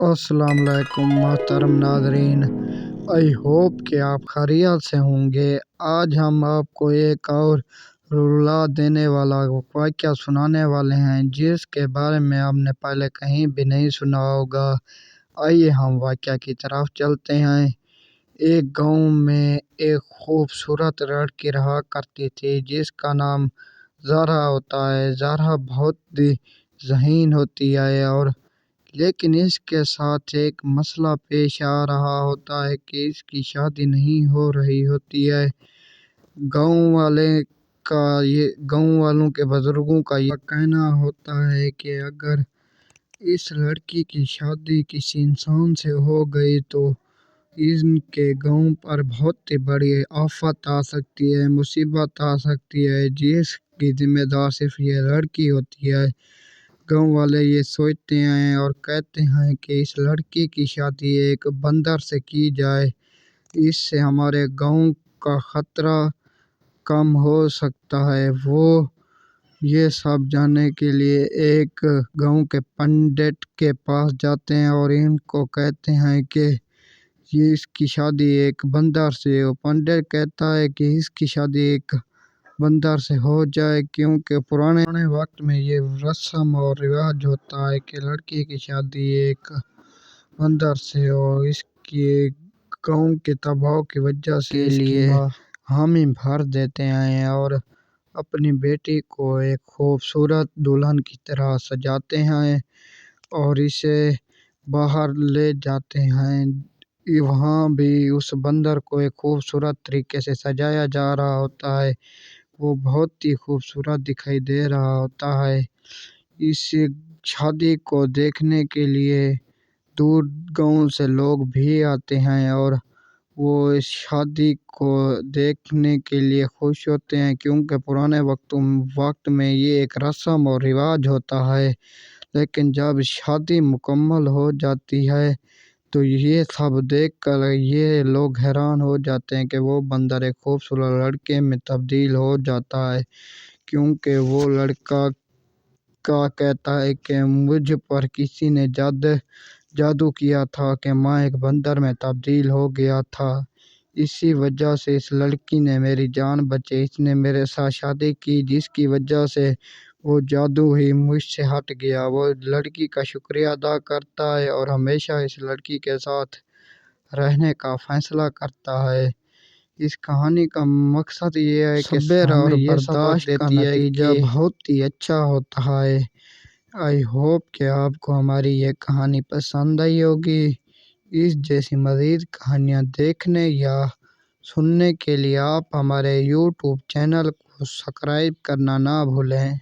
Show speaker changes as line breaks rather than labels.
अस्सलाम वालेकुम मोहतरम नाज़रीन। आई होप कि आप खैरियत से होंगे। आज हम आपको एक और रुला देने वाला वाक़या सुनाने वाले हैं जिसके बारे में आपने पहले कहीं भी नहीं सुना होगा। आइए हम वाक़या की तरफ चलते हैं। एक गांव में एक खूबसूरत लड़की रहा करती थी जिसका नाम ज़हरा होता है। ज़हरा बहुत ही ज़हीन होती है और लेकिन इसके साथ एक मसला पेश आ रहा होता है कि इसकी शादी नहीं हो रही होती है। गांव वालों के बुजुर्गों का ये कहना होता है कि अगर इस लड़की की शादी किसी इंसान से हो गई तो इनके गांव पर बहुत ही बड़ी आफत आ सकती है, मुसीबत आ सकती है जिसकी जिम्मेदार सिर्फ ये लड़की होती है। गांव वाले ये सोचते हैं और कहते हैं कि इस लड़की की शादी एक बंदर से की जाए, इससे हमारे गांव का खतरा कम हो सकता है। वो ये सब जानने के लिए एक गांव के पंडित के पास जाते हैं और इनको कहते हैं कि ये इसकी शादी एक बंदर से। वो पंडित कहता है कि इसकी शादी एक बंदर से हो जाए क्योंकि पुराने वक्त में ये रस्म और रिवाज होता है कि लड़की की शादी एक बंदर से और इसकी गांव के दबाव की वजह से इसकी माँ हामी भर देते हैं और अपनी बेटी को एक खूबसूरत दुल्हन की तरह सजाते हैं और इसे बाहर ले जाते हैं। वहाँ भी उस बंदर को एक खूबसूरत तरीके से सजाया जा रहा होता है। वो बहुत ही खूबसूरत दिखाई दे रहा होता है। इस शादी को देखने के लिए दूर गांव से लोग भी आते हैं और वो इस शादी को देखने के लिए खुश होते हैं क्योंकि पुराने वक्त में ये एक रस्म और रिवाज होता है। लेकिन जब शादी मुकम्मल हो जाती है तो ये सब देखकर ये लोग हैरान हो जाते हैं कि वो बंदर एक खूबसूरत लड़के में तब्दील हो जाता है क्योंकि वो लड़का का कहता है कि मुझ पर किसी ने जादू किया था कि मैं एक बंदर में तब्दील हो गया था। इसी वजह से इस लड़की ने मेरी जान बचाई, इसने मेरे साथ शादी की जिसकी वजह से वो जादू ही मुझसे हट गया। वो लड़की का शुक्रिया अदा करता है और हमेशा इस लड़की के साथ रहने का फैसला करता है। इस कहानी का मकसद ये है कि सब्र और बर्दाश्त का नतीजा बहुत ही अच्छा होता है। आई होप कि आपको हमारी ये कहानी पसंद आई होगी। इस जैसी मज़ीद कहानियाँ देखने या सुनने के लिए आप हमारे यूट्यूब चैनल को सब्सक्राइब करना ना भूलें।